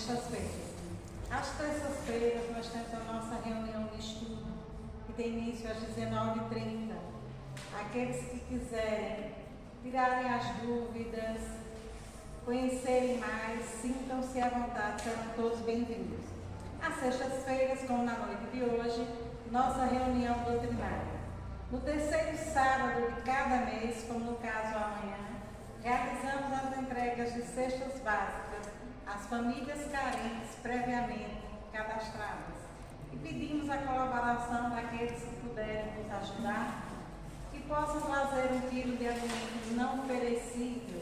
sextas-feiras. Às terças-feiras nós temos a nossa reunião de estudo, que tem início às 19h30. Aqueles que quiserem tirarem as dúvidas, conhecerem mais, sintam-se à vontade, serão todos bem-vindos. Às sextas-feiras, como na noite de hoje, nossa reunião doutrinária. No terceiro sábado de cada mês, como no caso amanhã, realizamos as entregas de cestas básicas às famílias carentes previamente cadastradas. E pedimos a colaboração daqueles que puderem nos ajudar, que possam trazer 1 quilo de alimento não perecível,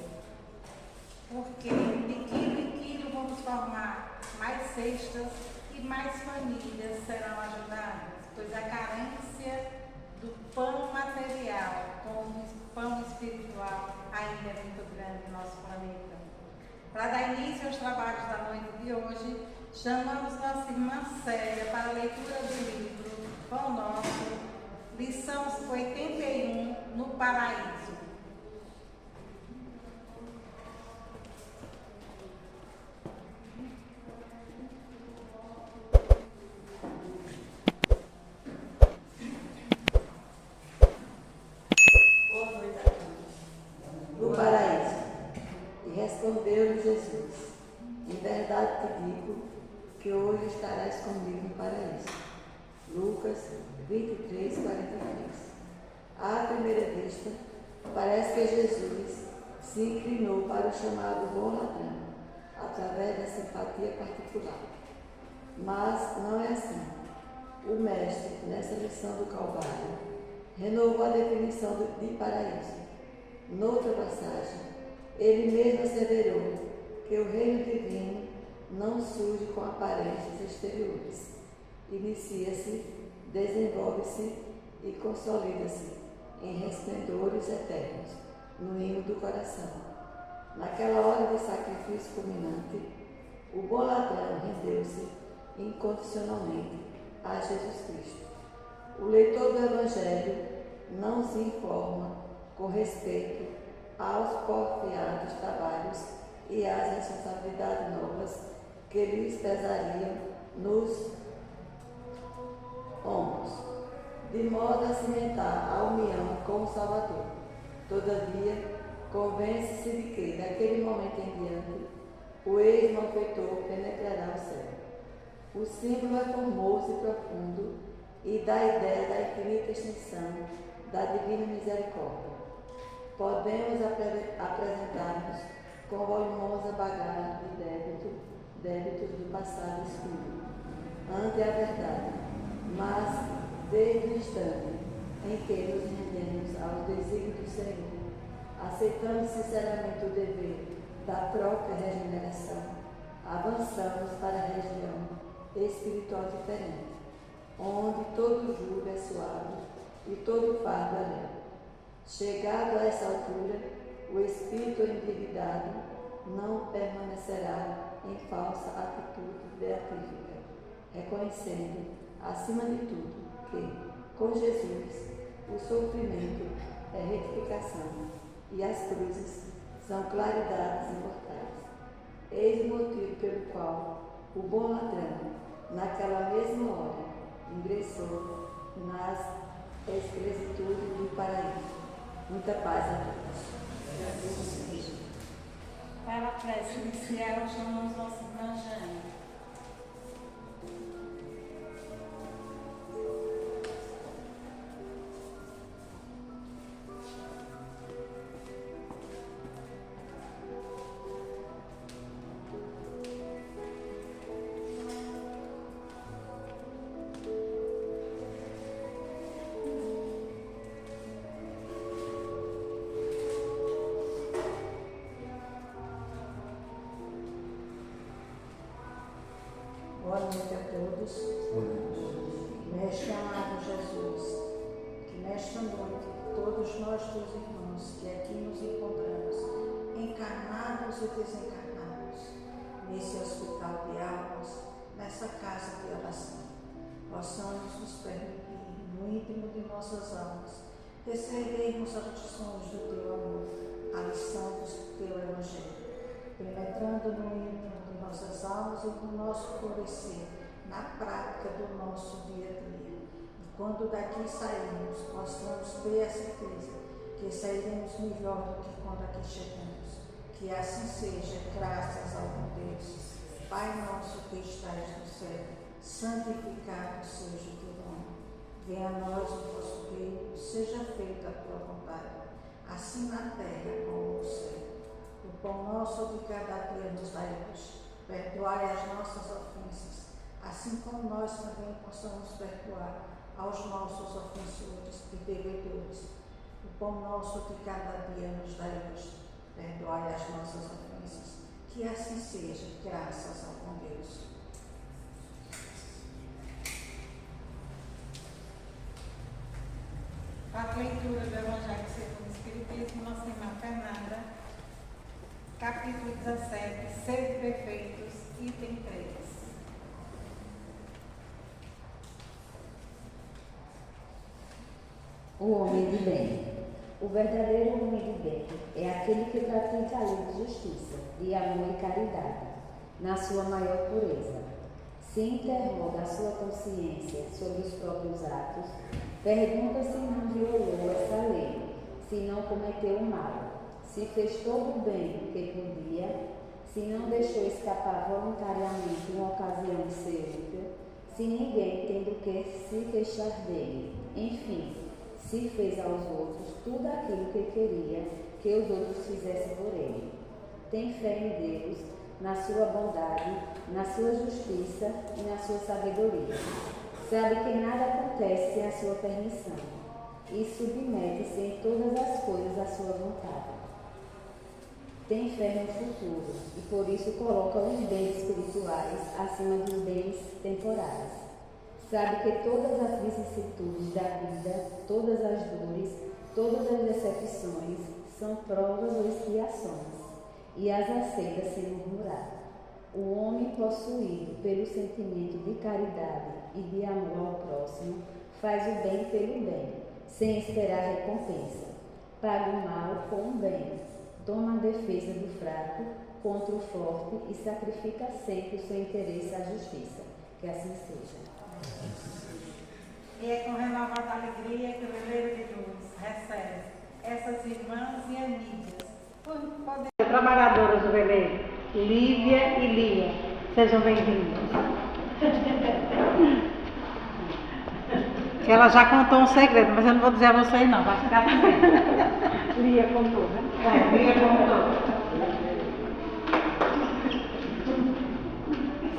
porque de quilo em quilo vamos formar mais cestas e mais famílias serão ajudadas, pois a carência do pão material como pão espiritual ainda é muito grande no nosso planeta. Para dar início aos trabalhos da noite de hoje, chamamos nossa irmã Célia para a leitura do livro Pão Nosso, lição 81, no Paraíso. Respondeu-lhe Jesus: em verdade te digo que hoje estarás comigo no paraíso. Lucas 23, 43. À primeira vista, parece que Jesus se inclinou para o chamado bom ladrão, através da simpatia particular. Mas não é assim. O Mestre, nessa lição do Calvário, renovou a definição de paraíso. Noutra passagem, ele mesmo asseverou que o reino divino não surge com aparências exteriores. Inicia-se, desenvolve-se e consolida-se em resplendores eternos, no hino do coração. Naquela hora de sacrifício culminante, o bom ladrão rendeu-se incondicionalmente a Jesus Cristo. O leitor do Evangelho não se informa com respeito aos porfiados trabalhos e às responsabilidades novas que lhes pesariam nos ombros, de modo a cimentar a união com o Salvador. Todavia, convence-se de que, daquele momento em diante, o ex-malfeitor penetrará o céu. O símbolo é formoso e profundo e dá a ideia da infinita extensão da divina misericórdia. Podemos apresentar-nos com volumosa bagagem de débitos do passado escuro, ante a verdade, mas desde o instante em que nos rendemos aos desígnios do Senhor, aceitando sinceramente o dever da própria regeneração, avançamos para a região espiritual diferente, onde todo jugo é suave e todo fardo é leve. Chegado a essa altura, o espírito endividado não permanecerá em falsa atitude beatífica, reconhecendo, acima de tudo, que, com Jesus, o sofrimento é retificação e as cruzes são claridades imortais. Eis o motivo pelo qual o bom ladrão, naquela mesma hora, ingressou nas escleritudes do paraíso. Muita paz a todos. Para a prece inicial, chamamos nossa irmã Jane. Boa noite a todos. Mestre amado Jesus, que nesta noite todos nós, teus irmãos, que aqui nos encontramos, encarnados e desencarnados, nesse hospital de almas, nessa casa de oração, possamos nos permitir, no íntimo de nossas almas, recebermos as lições do teu amor, a lição do teu Evangelho, penetrando no íntimo de nossas almas e no nosso florescer, na prática do nosso dia a dia. E quando daqui sairmos, possamos ter a certeza que sairemos melhor do que quando aqui chegamos. Que assim seja, graças ao bom Deus. Pai nosso que estás no céu, santificado seja o teu nome. Venha a nós o vosso reino, seja feita a tua vontade, assim na terra como no céu. O pão nosso de cada dia nos dai hoje. Perdoai as nossas ofensas, assim como nós também possamos perdoar aos nossos ofensores e devedores. O pão nosso de cada dia nos dai hoje. Perdoai as nossas ofensas. Que assim seja, graças ao bom Deus. A leitura do Evangelho segundo o Espiritismo, nossa irmã Fernanda, capítulo 17, Sede Perfeitos, item 3. O homem de bem. O verdadeiro homem de bem é aquele que pratica a lei de justiça, de amor e caridade, na sua maior pureza. Se interroga a sua consciência sobre os próprios atos, pergunta se não violou essa lei, se não cometeu o mal, se fez todo o bem que podia, se não deixou escapar voluntariamente uma ocasião de ser útil, se ninguém tem do que se queixar dele, enfim, se fez aos outros tudo aquilo que queria que os outros fizessem por ele. Tem fé em Deus, na sua bondade, na sua justiça e na sua sabedoria. Sabe que nada acontece sem a sua permissão e submete-se em todas as coisas à sua vontade. Tem fé no futuro e por isso coloca os bens espirituais acima dos bens temporais. Sabe que todas as vicissitudes da vida, todas as dores, todas as decepções são provas ou expiações, e as aceita sem murmurar. O homem possuído pelo sentimento de caridade e de amor ao próximo faz o bem pelo bem, sem esperar recompensa. Paga o mal com o bem, toma a defesa do fraco contra o forte e sacrifica sempre o seu interesse à justiça. Que assim seja. E é com renovada alegria que o veleiro de luz recebe essas irmãs e amigas. Trabalhadoras do veleiro, Lívia e Lia, sejam bem-vindas. Ela já contou um segredo, mas eu não vou dizer a vocês não, vai ficar assim. Lia contou, né? Lia contou.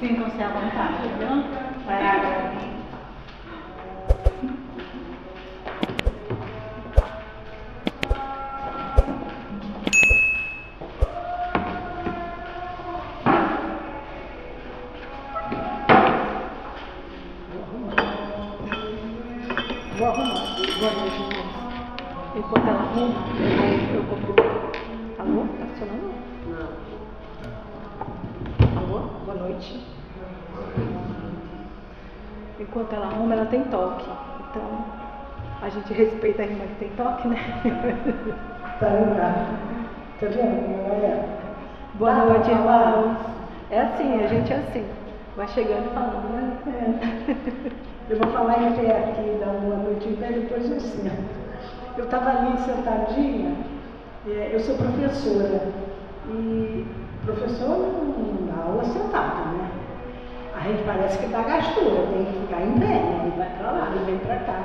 Sintam-se à vontade, viu? Vai agora. Vou arrumar. Boa noite, irmãos. Enquanto ela arruma, eu cumprimento. Alô? Tá funcionando? Não. Alô? Boa noite. Enquanto ela arruma, ela tem toque. Então, a gente respeita a irmã que tem toque, né? Tá lembrado. Tá vendo como ela é? Boa noite, irmãos. É assim, a gente é assim. Vai chegando e falando, né? Eu vou falar em pé aqui, dar uma noite em pé, depois eu sento. Eu estava ali sentadinha, eu sou professora, e professor não dá aula sentada, né? A gente parece que dá gastura, tem que ficar em pé, né? E vai para lá, e vem para cá.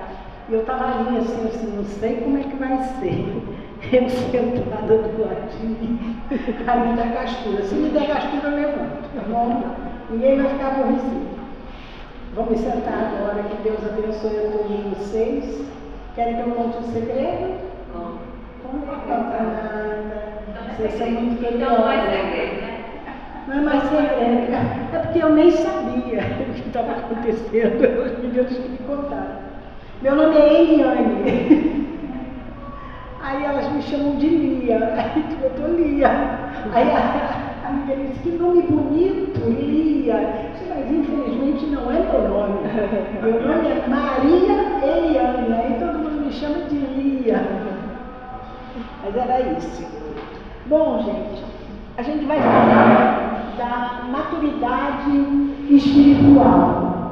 E eu estava ali assim, não sei como é que vai ser. Eu sentada do ladinho, ali dá gastura. Se me der gastura, eu levanto. Ninguém vai ficar aborrecido. Vamos sentar agora, que Deus abençoe a todos vocês. Querem que eu conte um segredo? Não conta nada. Vocês são muito queridos. Então não é segredo, né? Não é mais segredo. É porque eu nem sabia o que estava acontecendo. Os meninos que me contaram. Meu nome é Eliane. Aí elas me chamam de Lia. Aí eu tô Lia. Aí a amiga disse, que nome bonito, Lia. Mas infelizmente não é meu nome. Meu nome é Maria Eliane. Aí todo mundo me chama de Lia. Mas era isso. Bom, gente, a gente vai falar da maturidade espiritual.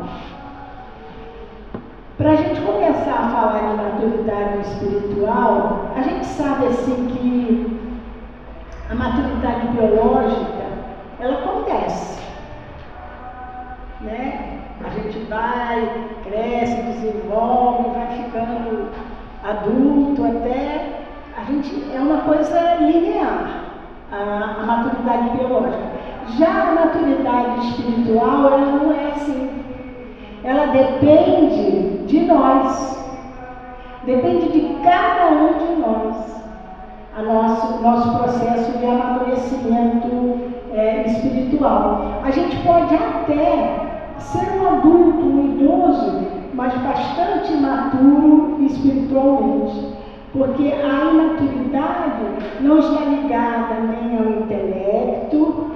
Para a gente começar a falar de maturidade espiritual, a gente sabe assim que a maturidade biológica, ela acontece, né? A gente vai, cresce, desenvolve, vai ficando adulto até... A gente é uma coisa linear, a maturidade biológica. Já a maturidade espiritual, ela não é assim. Ela depende de nós, depende de cada um de nós, nosso processo de amadurecimento espiritual. A gente pode até ser um adulto, um idoso, mas bastante imaturo espiritualmente, porque a imaturidade não está ligada nem ao intelecto,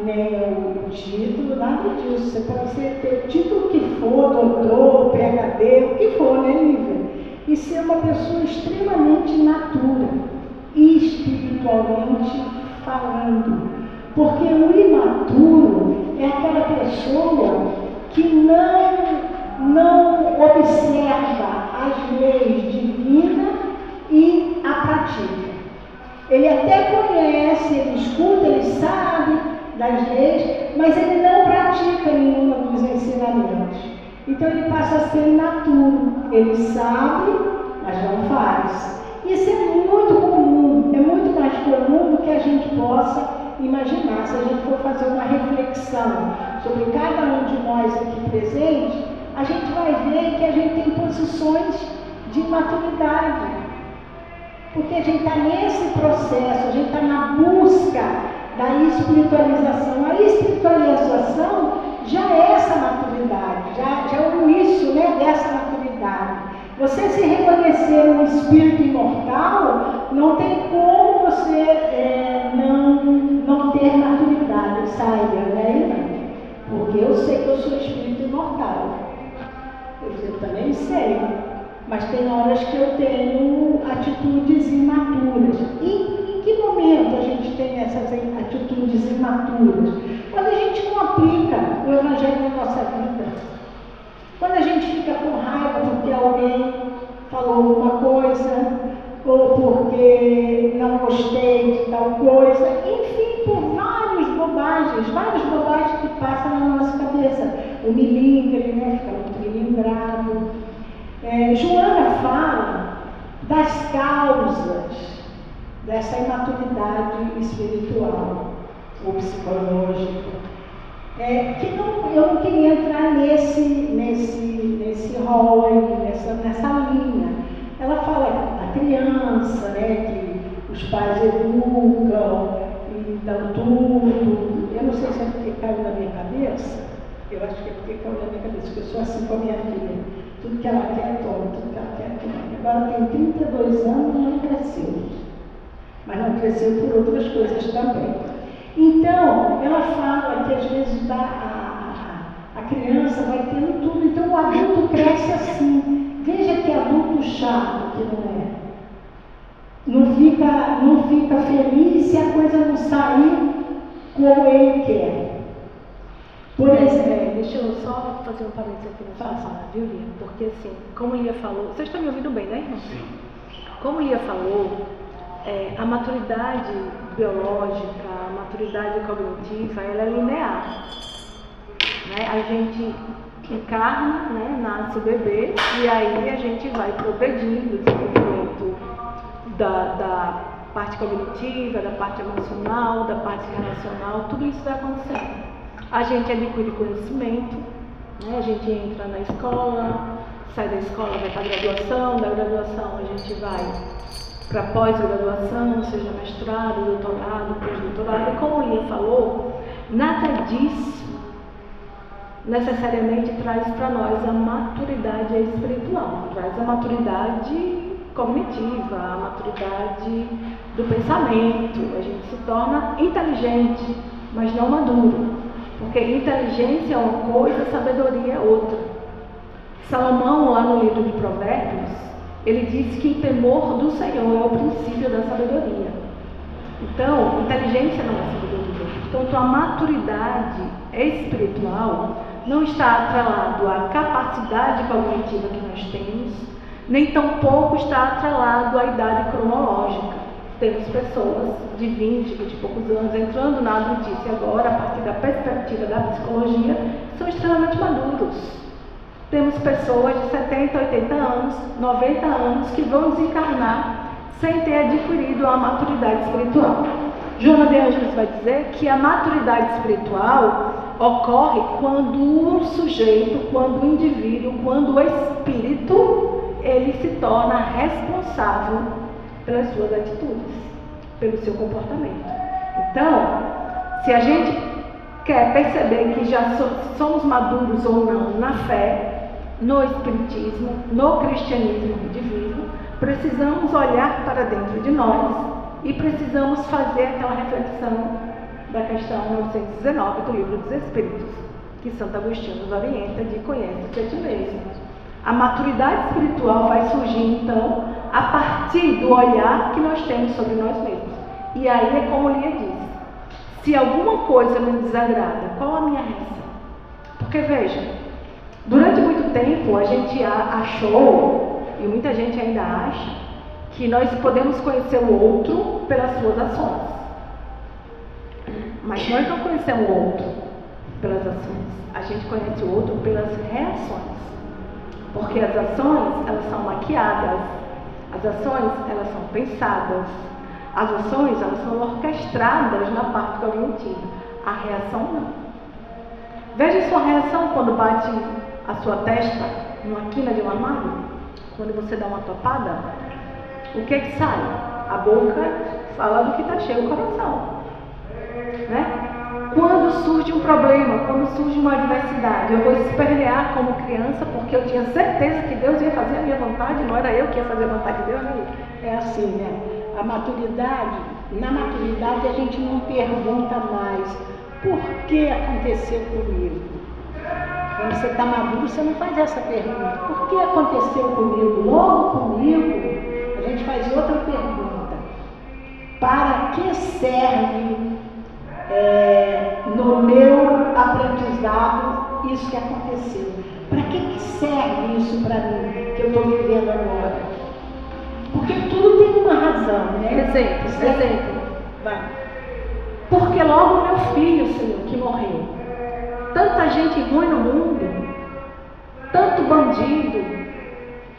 nem ao título, nada disso. Você pode ter o título que for, doutor, PhD, o que for, né, Lívia? E ser uma pessoa extremamente imatura, espiritualmente falando. Porque o imaturo é aquela pessoa que não observa as leis divinas e a pratica. Ele até conhece, ele escuta, ele sabe das leis, mas ele não pratica nenhuma dos ensinamentos. Então ele passa a ser imaturo. Ele sabe, mas não faz. Isso é muito comum, é muito mais comum do que a gente possa imaginar. Se a gente for fazer uma reflexão sobre cada um de nós aqui presente, a gente vai ver que a gente tem posições de maturidade. Porque a gente está nesse processo, a gente está na busca da espiritualização. A espiritualização já é essa maturidade, já é o início, né, dessa maturidade. Você se reconhecer um espírito imortal, não tem como você não ter maturidade, saiba, né? Porque eu sei que eu sou espírito imortal. Eu também sei. Mas tem horas que eu tenho atitudes imaturas. E em que momento a gente tem essas atitudes imaturas? Quando a gente não aplica o Evangelho na nossa vida. Quando a gente fica com raiva porque alguém falou alguma coisa, ou porque não gostei de tal coisa, enfim, por várias bobagens que passam na nossa cabeça. O milindre, né? Fica muito milindrado. Joana fala das causas dessa imaturidade espiritual ou psicológica. Eu não queria entrar nesse rol aí, nessa linha. Ela fala da criança, né, que os pais educam e dão tudo. Eu não sei se é porque caiu na minha cabeça. Eu acho que é porque caiu na minha cabeça, porque eu sou assim com a minha filha. Tudo que ela quer, toma, tudo que ela quer, toma. Agora tem 32 anos e não cresceu. Mas não cresceu por outras coisas também. Então, ela fala que às vezes a criança vai tendo tudo, então o adulto cresce assim. Veja que adulto chato que não é. Não fica feliz se a coisa não sair como ele quer. Por exemplo, deixa eu só fazer um parênteses aqui na sua fala, viu, Lia? Porque assim, como Lia falou, vocês estão me ouvindo bem, né, irmão? Sim. Como Lia falou, a maturidade biológica, a maturidade cognitiva, ela é linear. Né? A gente encarna, né, nasce bebê, e aí a gente vai progredindo o desenvolvimento da parte cognitiva, da parte emocional, da parte relacional, tudo isso vai acontecendo. A gente adquire conhecimento, né? A gente entra na escola, sai da escola, vai para a graduação, da graduação a gente vai para pós-graduação, seja mestrado, doutorado, pós-doutorado. E como Lia falou, nada disso necessariamente traz para nós a maturidade espiritual, traz a maturidade cognitiva, a maturidade do pensamento. A gente se torna inteligente, mas não maduro. Porque inteligência é uma coisa, sabedoria é outra. Salomão, lá no livro de Provérbios, ele diz que o temor do Senhor é o princípio da sabedoria. Então, inteligência não é sabedoria. Portanto, a maturidade espiritual não está atrelado à capacidade cognitiva que nós temos, nem tampouco está atrelado à idade cronológica. Temos pessoas de 20 e poucos anos entrando na adultice agora, a partir da perspectiva da psicologia, que são extremamente maduros. Temos pessoas de 70, 80 anos, 90 anos, que vão desencarnar sem ter adquirido a maturidade espiritual. Joana de Ângeles vai dizer que a maturidade espiritual ocorre quando o sujeito, quando o indivíduo, quando o espírito, ele se torna responsável pelas suas atitudes, pelo seu comportamento. Então, se a gente quer perceber que já somos maduros ou não na fé, no espiritismo, no cristianismo divino, precisamos olhar para dentro de nós e precisamos fazer aquela reflexão da questão 919 do Livro dos Espíritos, que Santo Agostinho nos orienta de conhece-te a ti mesmo. A maturidade espiritual vai surgir, então, a partir do olhar que nós temos sobre nós mesmos. E aí é como Lia diz, se alguma coisa me desagrada, qual a minha reação? Porque veja, durante muito tempo a gente achou, e muita gente ainda acha, que nós podemos conhecer o outro pelas suas ações. Mas nós não conhecemos o outro pelas ações, a gente conhece o outro pelas reações. Porque as ações, elas são maquiadas, as ações, elas são pensadas, as ações, elas são orquestradas na parte cognitiva. A reação não. Veja sua reação quando bate a sua testa numa quina de um armário, quando você dá uma topada, o que que sai? A boca fala do que está cheio o coração, né? Quando surge um problema, quando surge uma adversidade, eu vou espernear como criança, porque eu tinha certeza que Deus ia fazer a minha vontade, não era eu que ia fazer a vontade de Deus, né? É assim, né? A maturidade, na maturidade a gente não pergunta mais por que aconteceu comigo. Quando você está maduro, você não faz essa pergunta. Por que aconteceu comigo? Logo comigo, a gente faz outra pergunta. Para que serve no meu aprendizado isso que aconteceu? Para que serve isso para mim, que eu estou vivendo agora? Porque tudo tem uma razão, né? Exemplo. Vai. Porque logo meu filho, Senhor, que morreu. Tanta gente ruim no mundo, tanto bandido,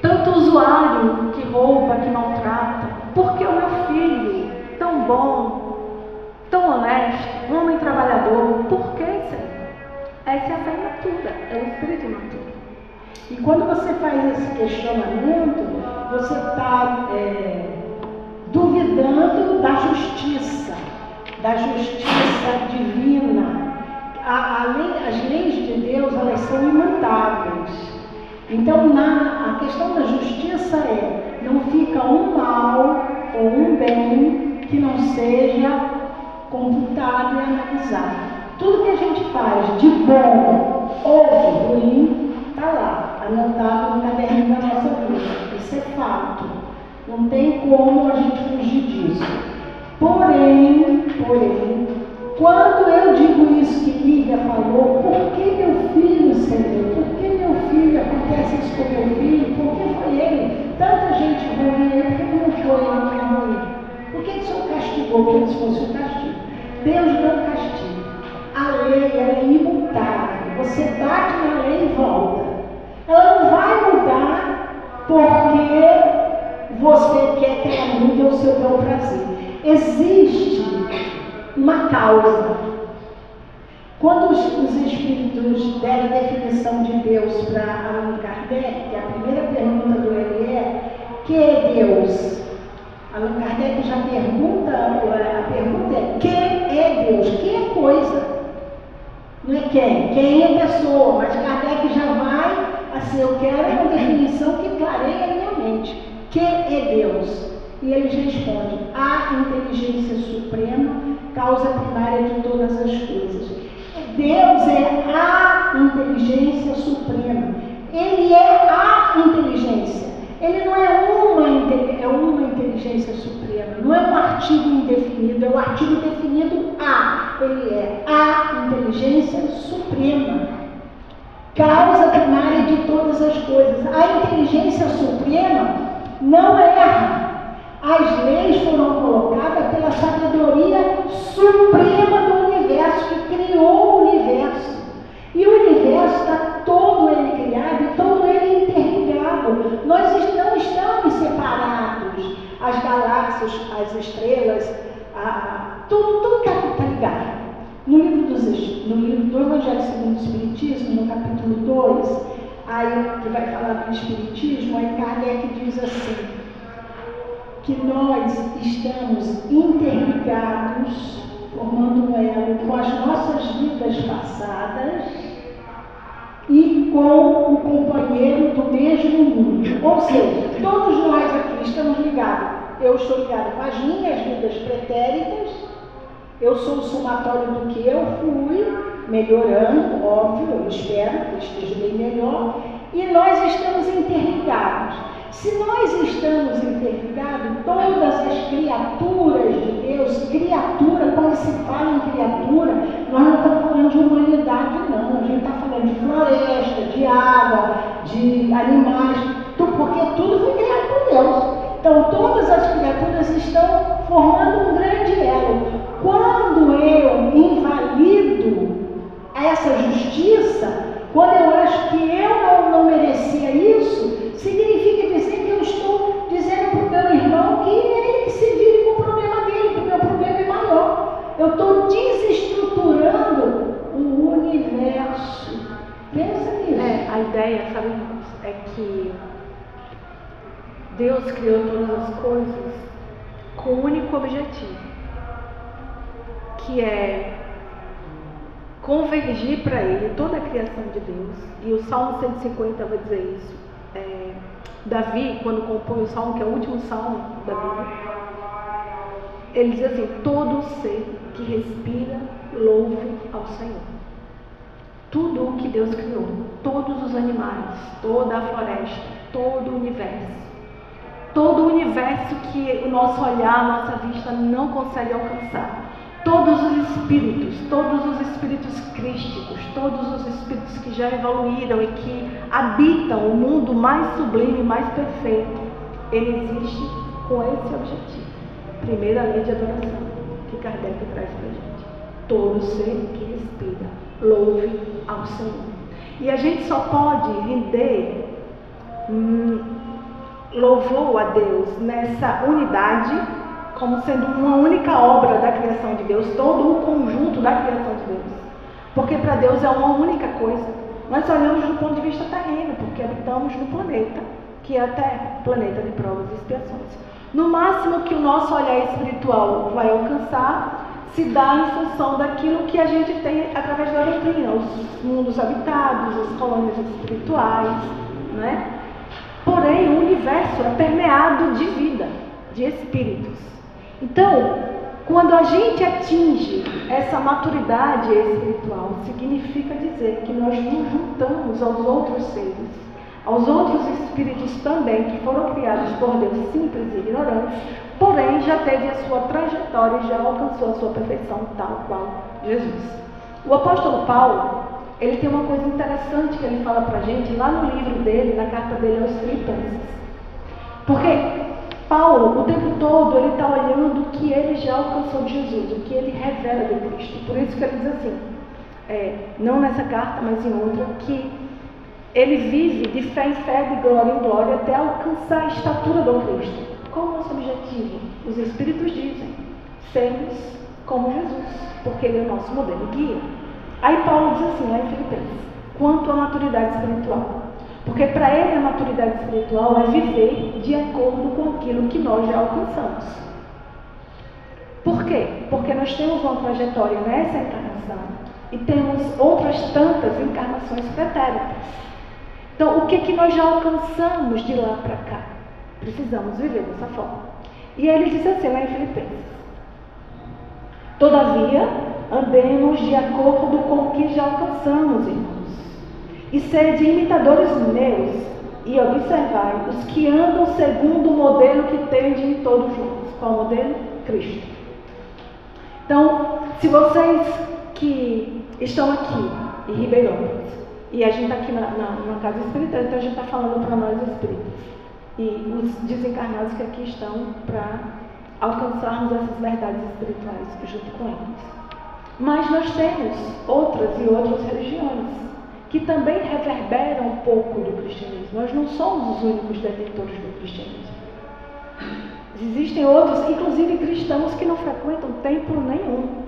tanto usuário que rouba, que maltrata. Porque o meu filho, tão bom, tão honesto, um homem trabalhador, por que, Senhor? Essa é a fé imatura, é o espírito imaturo. E quando você faz esse questionamento, você está duvidando da justiça divina. As leis de Deus, elas são imutáveis. Então, a questão da justiça não fica um mal ou um bem que não seja computado e analisado. Tudo que a gente faz de bom ou de ruim, está lá, anotado no caderninho da nossa vida. Isso é fato. Não tem como a gente fugir disso. Porém, quando eu digo isso que Lívia falou, por que meu filho, Senhor? Por que meu filho acontece isso com meu filho? Por que foi ele? Tanta gente ruim, por que não foi ele ruim? Por que o Senhor castigou como se fosse um castigo? Deus não castiga. A lei é imutável. Você bate na lei e volta. Ela não vai mudar porque você quer que ela mude ao seu bel prazer. Existe uma causa. Quando os espíritos deram a definição de Deus para Allan Kardec, que a primeira pergunta do ele é: que é Deus? Allan Kardec já pergunta, a pergunta é: que é Deus? Que é coisa? Não é quem? Quem é pessoa? Mas Kardec já vai assim: eu quero uma definição que clareie a minha mente. Que é Deus? E eles respondem: a inteligência suprema, causa primária de todas as coisas. Deus é a inteligência suprema. Ele é a inteligência. Ele não é uma inteligência suprema, não é um artigo indefinido, é um artigo definido A. Ele é a inteligência suprema, causa primária de todas as coisas. A inteligência suprema não erra. As leis foram colocadas pela sabedoria suprema do universo, que criou o universo. E o universo está todo ele criado e todo ele interligado. Nós não estamos separados. As galáxias, as estrelas, tudo está ligado. No livro do Evangelho segundo o Espiritismo, no capítulo 2, aí que vai falar do Espiritismo, aí Kardec diz assim, que nós estamos interligados, formando um elo com as nossas vidas passadas e com o companheiro do mesmo mundo. Ou seja, todos nós aqui estamos ligados. Eu estou ligado com as minhas vidas pretéritas, eu sou o somatório do que eu fui, melhorando, óbvio, eu espero que eu esteja bem melhor, e nós estamos interligados. Se nós estamos interligados, todas as criaturas de Deus, criatura, quando se fala em criatura, nós não estamos falando de humanidade, não. A gente está falando de floresta, de água, de animais, porque tudo foi criado por Deus. Então, todas as criaturas estão formando um grande elo. Quando eu invalido essa justiça, quando eu acho que eu não merecia isso, significa dizer que eu estou dizendo para o meu irmão que ele que se vire com o problema dele, que o meu problema é maior. Eu estou desestruturando o universo. Pensa nisso. A ideia, sabe, é que Deus criou todas as coisas com um único objetivo, que é convergir para Ele toda a criação de Deus. E o Salmo 150 vai dizer isso. Davi, quando compõe o Salmo, que é o último Salmo da Bíblia, ele diz assim: todo ser que respira, louve ao Senhor. Tudo o que Deus criou, todos os animais, toda a floresta, todo o universo que o nosso olhar, a nossa vista não consegue alcançar. Todos os espíritos crísticos, todos os espíritos que já evoluíram e que habitam o mundo mais sublime, mais perfeito, ele existe com esse objetivo. Primeira lei de adoração que Kardec traz para a gente. Todo ser que respira, louve ao Senhor. E a gente só pode render louvor a Deus nessa unidade, como sendo uma única obra da criação de Deus, todo o conjunto da criação de Deus. Porque para Deus é uma única coisa. Nós olhamos do ponto de vista terreno, porque habitamos no planeta, que é a Terra, planeta de provas e expiações. No máximo que o nosso olhar espiritual vai alcançar, se dá em função daquilo que a gente tem através da doutrina, os mundos habitados, as colônias espirituais, né? Porém, o universo é permeado de vida, de espíritos. Então, quando a gente atinge essa maturidade espiritual, significa dizer que nós nos juntamos aos outros seres, aos outros espíritos também, que foram criados por Deus simples e ignorantes, porém já teve a sua trajetória e já alcançou a sua perfeição, tal qual Jesus. O apóstolo Paulo, ele tem uma coisa interessante que ele fala pra gente lá no livro dele, na carta dele aos Filipenses. Porque Paulo, o tempo todo, ele está olhando o que ele já alcançou de Jesus, o que ele revela de Cristo. Por isso que ele diz assim, não nessa carta, mas em outra, que ele vive de fé em fé, de glória em glória, até alcançar a estatura do Cristo. Qual é o nosso objetivo? Os Espíritos dizem, sermos como Jesus, porque ele é o nosso modelo e guia. Aí Paulo diz assim, lá em Filipenses, quanto à maturidade espiritual. Porque para ele a maturidade espiritual é viver de acordo com aquilo que nós já alcançamos. Por quê? Porque nós temos uma trajetória nessa encarnação e temos outras tantas encarnações pretéritas. Então, o que nós já alcançamos de lá para cá? Precisamos viver dessa forma. E ele diz assim lá em Filipenses: todavia, andemos de acordo com o que já alcançamos, irmãos. E sede imitadores meus, e observai os que andam segundo o modelo que tende em todos nós. Qual o modelo? Cristo. Então, se vocês que estão aqui em Ribeirão, e a gente está aqui numa casa espírita, então a gente está falando para nós espíritas e os desencarnados que aqui estão para alcançarmos essas verdades espirituais junto com eles. Mas nós temos outras e outras religiões que também reverberam um pouco do cristianismo. Nós não somos os únicos detentores do cristianismo. Existem outros, inclusive cristãos, que não frequentam templo nenhum,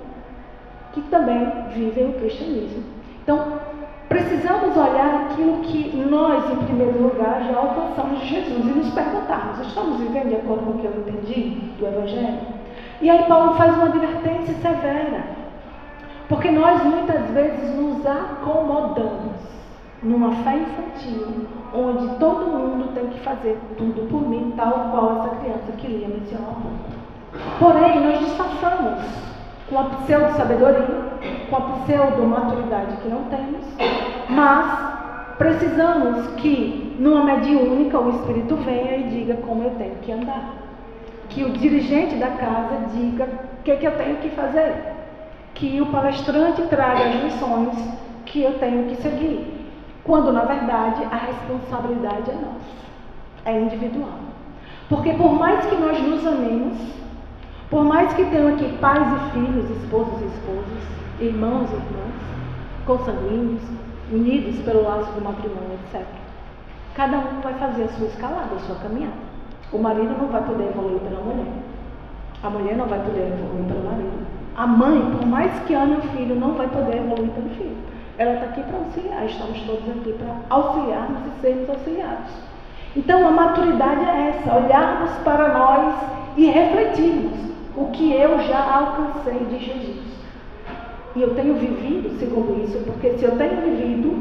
que também vivem o cristianismo. Então, precisamos olhar aquilo que nós, em primeiro lugar, já alcançamos de Jesus e nos perguntarmos: estamos vivendo de acordo com o que eu entendi do Evangelho? E aí Paulo faz uma advertência severa, porque nós muitas vezes nos acomodamos numa fé infantil, onde todo mundo tem que fazer tudo por mim, tal qual essa criança que Lia mencionou há pouco. Porém, nós disfarçamos com a pseudo-sabedoria, com a pseudo-maturidade que não temos, mas precisamos que, numa mediúnica, o Espírito venha e diga como eu tenho que andar. Que o dirigente da casa diga o que eu tenho que fazer. Que o palestrante traga as lições que eu tenho que seguir. Quando, na verdade, a responsabilidade é nossa, é individual. Porque por mais que nós nos amemos, por mais que tenham aqui pais e filhos, esposos e esposas, irmãos e irmãs, consanguíneos, unidos pelo laço do matrimônio, etc. Cada um vai fazer a sua escalada, a sua caminhada. O marido não vai poder evoluir pela mulher. A mulher não vai poder evoluir pelo marido. A mãe, por mais que ame o filho, não vai poder evoluir pelo filho. Ela está aqui para auxiliar, estamos todos aqui para auxiliarmos e sermos auxiliados. Então a maturidade é essa, olharmos para nós e refletirmos o que eu já alcancei de Jesus. E eu tenho vivido segundo isso, porque se eu tenho vivido,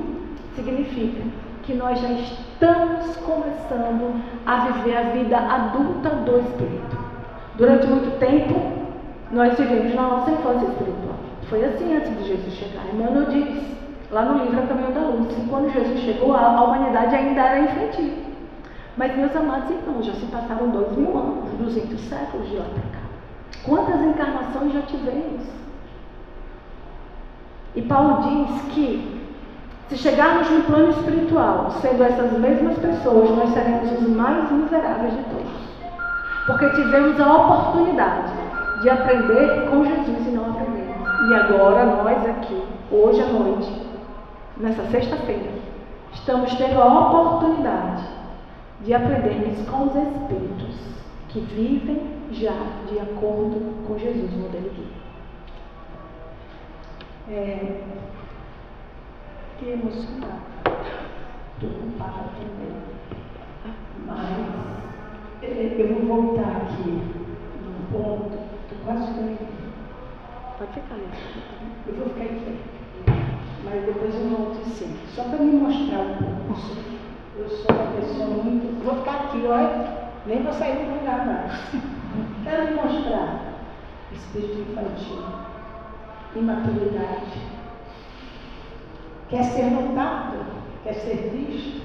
significa que nós já estamos começando a viver a vida adulta do Espírito. Durante muito tempo, nós vivemos na nossa infância espiritual. Foi assim antes de Jesus chegar. Emmanuel diz, lá no livro A Caminho da Luz, que quando Jesus chegou, a humanidade ainda era infantil. Mas, meus amados irmãos, já se passaram 2000 anos, 200 séculos de lá para cá. Quantas encarnações já tivemos? E Paulo diz que, se chegarmos no plano espiritual, sendo essas mesmas pessoas, nós seremos os mais miseráveis de todos. Porque tivemos a oportunidade de aprender com Jesus e não aprendemos. E agora, nós aqui, hoje à noite, nessa sexta-feira, estamos tendo a oportunidade de aprendermos com os Espíritos que vivem já de acordo com Jesus, o modelo guia. Fiquei emocionada, preocupada também. Mas eu vou voltar aqui num ponto, estou quase ficando. Pode ficar ali. Eu vou ficar aqui, mas depois eu volto sim. Só para me mostrar um pouco. Eu sou uma pessoa muito. Vou ficar aqui, olha, nem vou sair do lugar mais. Quero me mostrar espírito infantil, imaturidade. Quer ser notado, quer ser visto,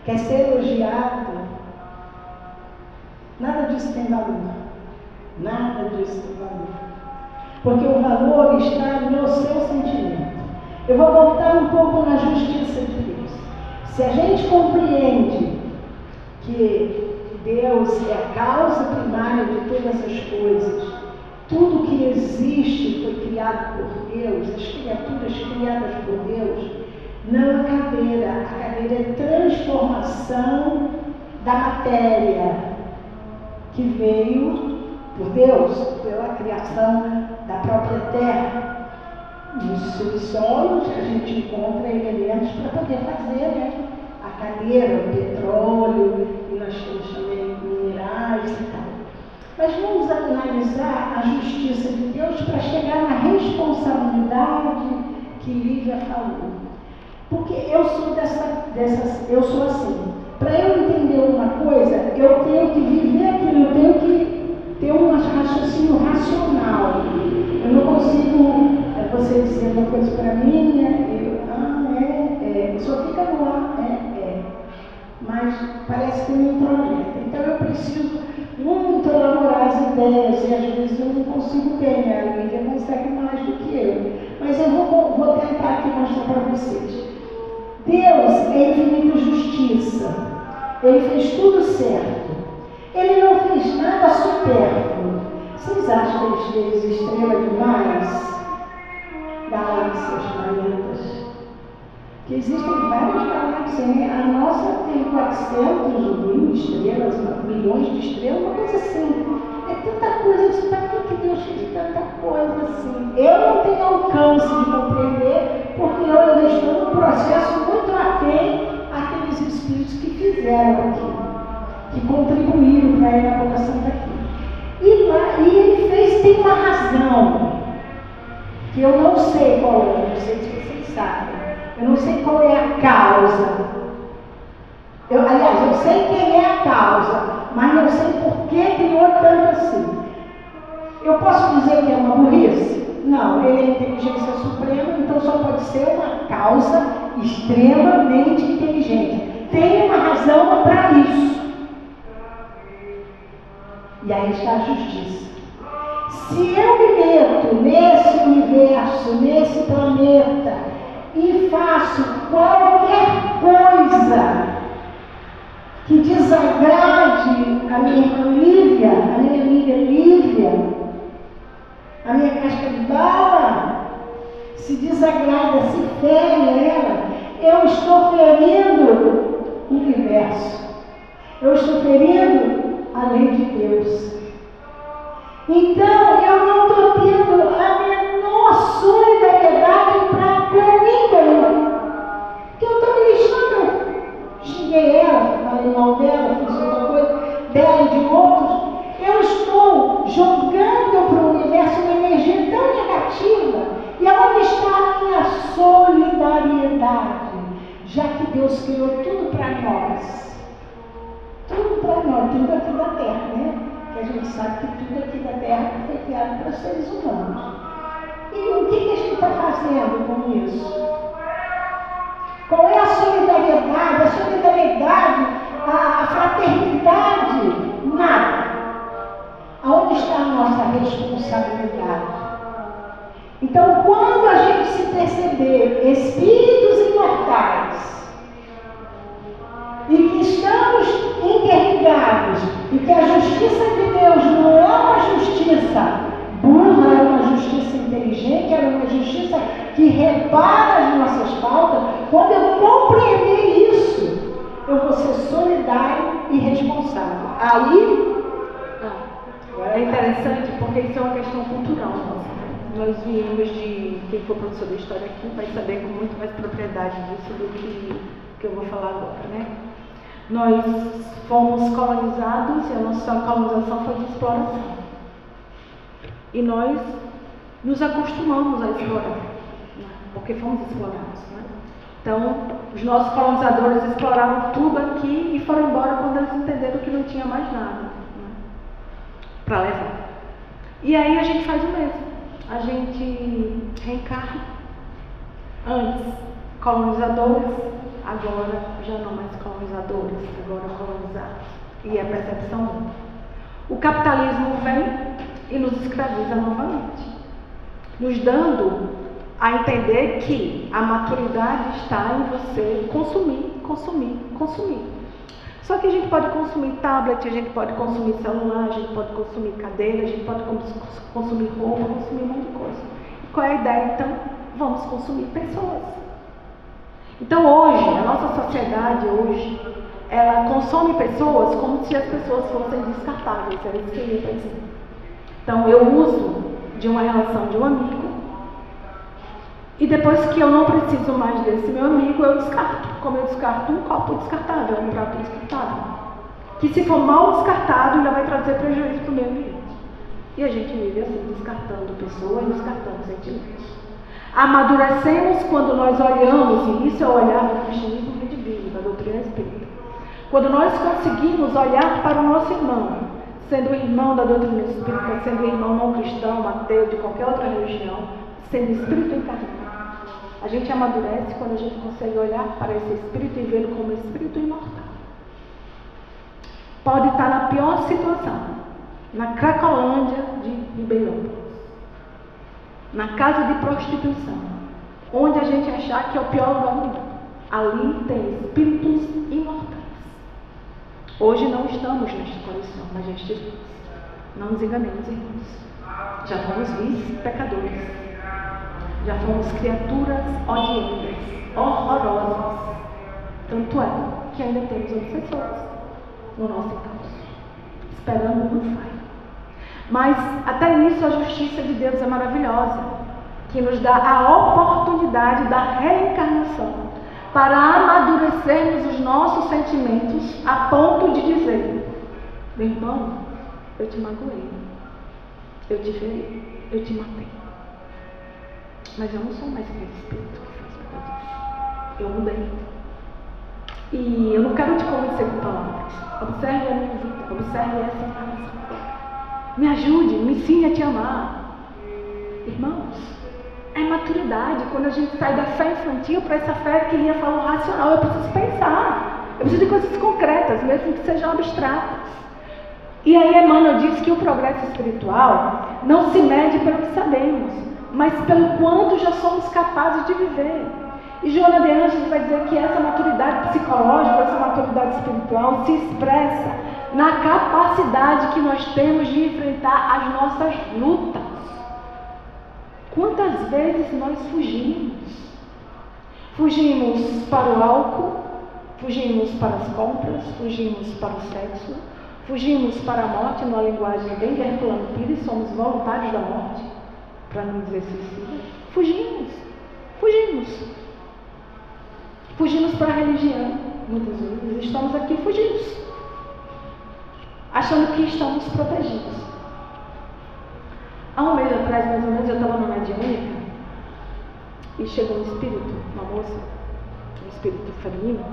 quer ser elogiado. Nada disso tem valor. Nada disso tem valor. Porque o valor está no seu sentimento. Eu vou voltar um pouco na justiça de Deus. Se a gente compreende que Deus é a causa primária de todas as coisas, tudo que existe foi criado por Deus, as criaturas criadas por Deus, não a cadeira é transformação da matéria que veio por Deus, pela criação da própria terra. Nos subsolos a gente encontra elementos para poder fazer, a cadeira, o petróleo, e nós temos também minerais e tal. Mas vamos analisar a justiça de Deus para chegar na responsabilidade que Lívia falou. Porque eu sou eu sou assim. Para eu entender uma coisa, eu tenho que viver aquilo, eu tenho que ter um raciocínio racional. Eu não consigo você dizer uma coisa para mim, só fica no ar, mas consegue mais do que eu. Mas eu vou tentar aqui mostrar para vocês. Deus é infinita justiça. Ele fez tudo certo. Ele não fez nada supérfluo. Vocês acham que ele fez estrela demais? Galáxias, planetas. Que existem várias galáxias, né? A nossa tem 400 mil estrelas, milhões de estrelas, uma coisa assim. É tanta coisa, para que Deus fez tanta coisa assim? Eu não tenho alcance de compreender, porque eu ainda estou num processo muito aquém àqueles espíritos que fizeram aqui, que contribuíram para a elaboração daquilo. E ele fez, tem uma razão, que eu não sei qual é, não sei se vocês sabem. Eu não sei qual é a causa. Aliás, eu sei quem é a causa, mas não sei por que criou tanto assim. Eu posso dizer que é uma burrice? Não, ele é inteligência suprema, então só pode ser uma causa extremamente inteligente. Tem uma razão para isso. E aí está a justiça. Se eu me meto nesse universo, nesse planeta, e faço qualquer coisa que desagrade a minha irmã Lívia, a minha amiga Lívia, a minha casca de bala, se desagrada, se fere ela, eu estou ferindo o universo, eu estou ferindo a lei de Deus. Então eu não estou tendo a menor solidariedade para com ninguém. Que eu estou me lixando, xinguei ela, falei mal dela, fiz outra coisa dela e de outros. Eu estou jogando para o universo uma energia tão negativa. E aonde está a minha solidariedade? Já que Deus criou tudo para nós. Tudo para nós, tudo aqui da Terra, né? Que a gente sabe que tudo aqui da Terra foi criado para seres humanos. E o que a gente está fazendo com isso? Qual é a solidariedade? A solidariedade, a fraternidade? Nada. Aonde está a nossa responsabilidade? Então, quando a gente se perceber espíritos imortais e que estamos interligados e que a justiça de Deus não é uma justiça burra, é uma justiça inteligente, é uma justiça que repara as nossas faltas, quando eu compreender isso, eu vou ser solidário e responsável. Aí, é interessante porque isso é uma questão cultural. Nós viemos de, quem for professor de história aqui vai saber com muito mais propriedade disso do que eu vou falar agora, né? Nós fomos colonizados e a nossa colonização foi de exploração. E nós nos acostumamos a explorar, né? Porque fomos explorados, né? Então, os nossos colonizadores exploraram tudo aqui e foram embora quando eles entenderam que não tinha mais nada, né, para levar. E aí a gente faz o mesmo. A gente reencarna. Antes, colonizadores, agora já não mais colonizadores, agora colonizados. E a percepção muda. O capitalismo vem e nos escraviza novamente, nos dando a entender que a maturidade está em você consumir, consumir, consumir. Só que a gente pode consumir tablet, a gente pode consumir celular, a gente pode consumir cadeira, a gente pode consumir roupa, consumir um monte de coisa. E qual é a ideia, então? Vamos consumir pessoas. Então hoje, a nossa sociedade hoje, ela consome pessoas como se as pessoas fossem descartáveis, era isso que eu ia pensar. Então eu uso de uma relação de um amigo, e depois que eu não preciso mais desse meu amigo, eu descarto. Como eu descarto um copo descartável, um prato descartável. Que se for mal descartado, ainda vai trazer prejuízo para o meio ambiente. E a gente vive assim, descartando pessoas e descartando sentimentos. Amadurecemos quando nós olhamos, e isso é o olhar do cristianismo divino, da doutrina espírita. Quando nós conseguimos olhar para o nosso irmão, sendo irmão da doutrina espírita, sendo irmão não cristão, ateu, de qualquer outra religião, sendo espírito encarnado. A gente amadurece quando a gente consegue olhar para esse espírito e vê-lo como espírito imortal. Pode estar na pior situação, na Cracolândia de Ribeirão. na casa de prostituição, onde a gente achar que é o pior lugar do mundo. Ali tem espíritos imortais. Hoje não estamos nesta condição, mas já estivemos. Não nos enganemos, irmãos. Já fomos vice-pecadores. Já fomos criaturas odientas, horrorosas. Tanto é que ainda temos obsessores no nosso encalço, esperando no fire. Mas até nisso a justiça de Deus é maravilhosa, que nos dá a oportunidade da reencarnação para amadurecermos os nossos sentimentos a ponto de dizer: meu irmão, eu te magoei, eu te feri, eu te matei, mas eu não sou mais aquele espírito que faz nada disso. Eu mudei. E eu não quero te convencer com palavras. Observe a minha vida, observe essa encarnação. Me ajude, me ensine a te amar. Irmãos, é maturidade quando a gente sai da fé infantil para essa fé que Lia falou racional. Eu preciso pensar, eu preciso de coisas concretas, mesmo que sejam abstratas. E aí Emmanuel diz que o progresso espiritual não se mede pelo que sabemos, mas pelo quanto já somos capazes de viver. E Joana de Ângeles vai dizer que essa maturidade psicológica, essa maturidade espiritual se expressa na capacidade que nós temos de enfrentar as nossas lutas. Quantas vezes nós fugimos? Fugimos para o álcool, fugimos para as compras, fugimos para o sexo, fugimos para a morte, numa linguagem bem de Herculano Pires, somos voluntários da morte, para não dizer suicida. Fugimos. Fugimos para a religião, muitas vezes. Estamos aqui, fugimos, achando que estamos protegidos. Há um mês atrás, mais ou menos, eu estava numa mediúnica e chegou um espírito, uma moça, um espírito feminino,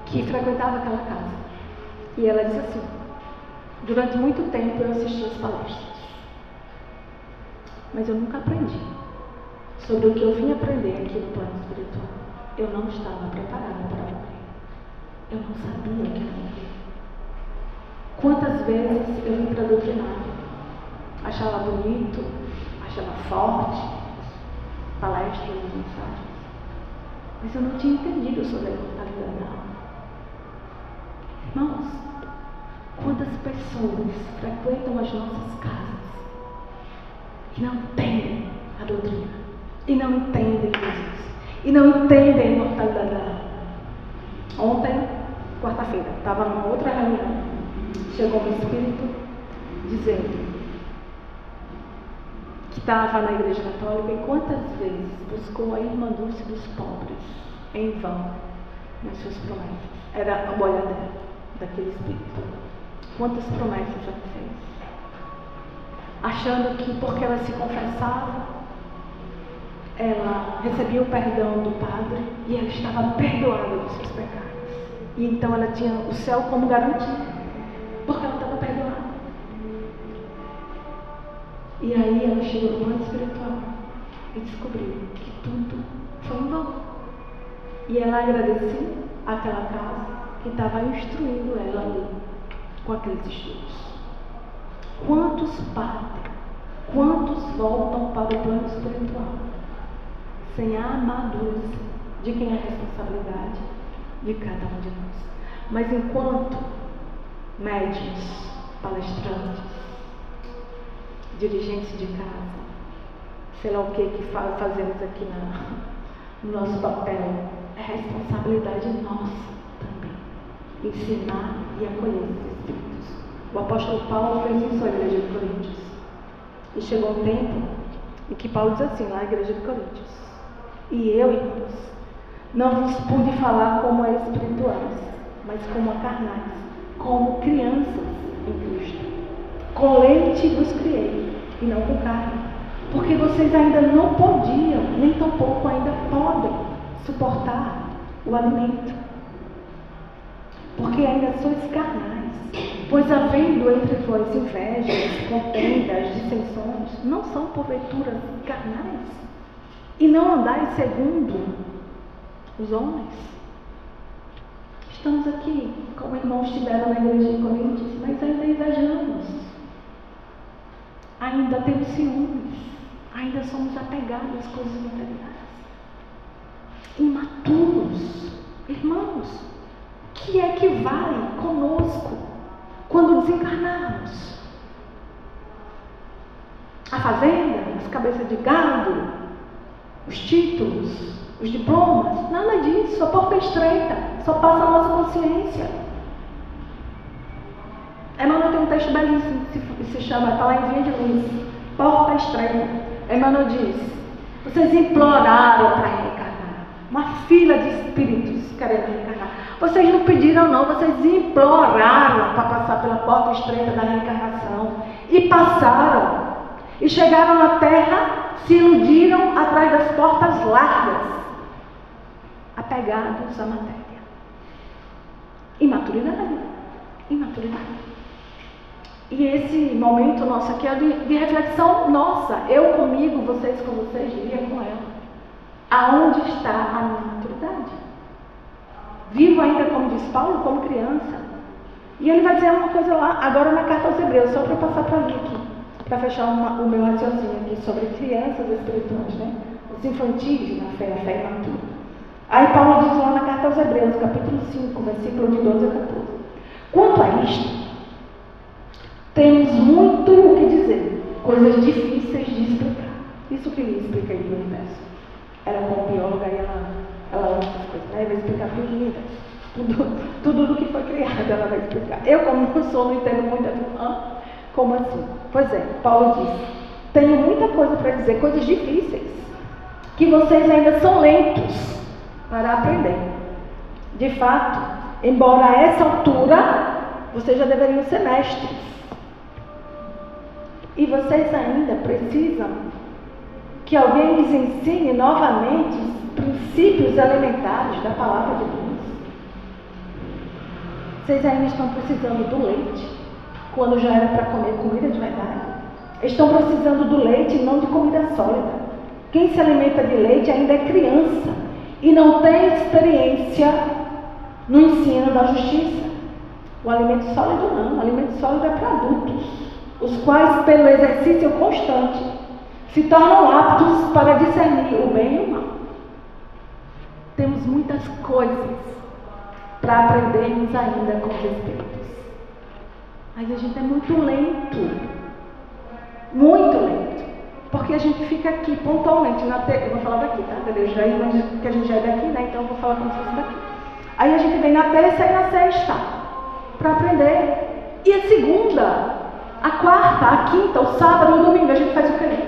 que frequentava aquela casa. E ela disse assim: durante muito tempo eu assisti as palestras, mas eu nunca aprendi sobre o que eu vim aprender aqui no plano espiritual. Eu não estava preparada para morrer. Eu não sabia o que era morrer. Quantas vezes eu vim para doutrinar, achava bonito, achava forte, palestras e mensagens, mas eu não tinha entendido sobre a imortalidade da alma. Irmãos, quantas pessoas frequentam as nossas casas e não entendem a doutrina, e não entendem Jesus, e não entendem a imortalidade da alma. Ontem, quarta-feira, estava numa outra reunião, chegou um espírito dizendo que estava na Igreja Católica e quantas vezes buscou a irmã Dulce dos pobres em vão nas suas promessas. Era a olhada daquele espírito. Quantas promessas ela fez, achando que porque ela se confessava, ela recebia o perdão do Padre e ela estava perdoada dos seus pecados. E então ela tinha o céu como garantia, porque ela estava perdoada. E aí ela chegou no plano espiritual e descobriu que tudo foi em vão. E ela agradecia àquela casa que estava instruindo ela ali com aqueles estudos. Quantos partem, quantos voltam para o plano espiritual sem a amadurecer de quem é a responsabilidade de cada um de nós? Mas enquanto médiuns, palestrantes, dirigentes de casa, sei lá o que fazemos aqui no nosso papel, é responsabilidade nossa também ensinar e acolher esses espíritos. O apóstolo Paulo fez isso na igreja de Coríntios. E chegou um tempo em que Paulo diz assim, lá na igreja de Coríntios: e eu, irmãos, não vos pude falar como a espirituais, mas como a carnais, como crianças em Cristo. Com leite vos criei, e não com carne, porque vocês ainda não podiam, nem tampouco ainda podem suportar o alimento, porque ainda sois carnais. Pois havendo entre vós invejas, contendas, dissensões, não são porventura carnais? E não andais segundo os homens? Estamos aqui, como irmãos estiveram na igreja de Coríntios, mas ainda invejamos, ainda temos ciúmes, Ainda somos apegados às coisas materiais. Imaturos. Irmãos, o que é que vai conosco quando desencarnarmos? A fazenda, as cabeças de gado, os títulos, os diplomas, nada disso, a porta estreita, só passa a nossa consciência. Emmanuel tem um texto belíssimo que se chama, está lá em Via de Luz, porta estreita. Emmanuel diz: vocês imploraram para reencarnar, uma fila de espíritos querendo reencarnar. Vocês não pediram não, vocês imploraram para passar pela porta estreita da reencarnação. E passaram. E chegaram na Terra, se iludiram atrás das portas largas, apegados à matéria. Imaturidade. Imaturidade. E esse momento nosso aqui é de reflexão nossa. Eu comigo, vocês com vocês, diria com ela. Aonde está a minha maturidade? Vivo ainda, como diz Paulo, como criança. E ele vai dizer uma coisa lá, agora na carta aos Hebreus, só para passar para ali aqui, para fechar o meu raciocínio aqui sobre crianças espirituais, né? Os infantis na fé, a fé imatura. Aí Paulo diz lá na carta aos Hebreus, capítulo 5, versículo de 12 a 14. Quanto a isto, temos muito o que dizer, coisas difíceis de explicar. Isso que ele explica aí no universo. Ela é uma bióloga e ela ama essas coisas, né? Vai explicar tudo no universo. Tudo do que foi criado ela vai explicar. Eu, como não sou, não entendo muito. Como assim? Pois é, Paulo diz: tenho muita coisa para dizer, coisas difíceis, que vocês ainda são lentos para aprender. De fato, embora a essa altura, vocês já deveriam ser mestres. E vocês ainda precisam que alguém lhes ensine novamente os princípios elementares da palavra de Deus. Vocês ainda estão precisando do leite, quando já era para comer comida de verdade. Estão precisando do leite e não de comida sólida. Quem se alimenta de leite ainda é criança e não tem experiência no ensino da justiça. O alimento sólido não, o alimento sólido é para adultos, os quais, pelo exercício constante, se tornam aptos para discernir o bem e o mal. Temos muitas coisas para aprendermos ainda com os espíritos. Mas a gente é muito lento, porque a gente fica aqui pontualmente, eu vou falar daqui, tá? Que a gente já é daqui, né? Então eu vou falar como se fosse daqui. Aí a gente vem na terça e na sexta para aprender. E a segunda, a quarta, a quinta, o sábado e o domingo, a gente faz o quê?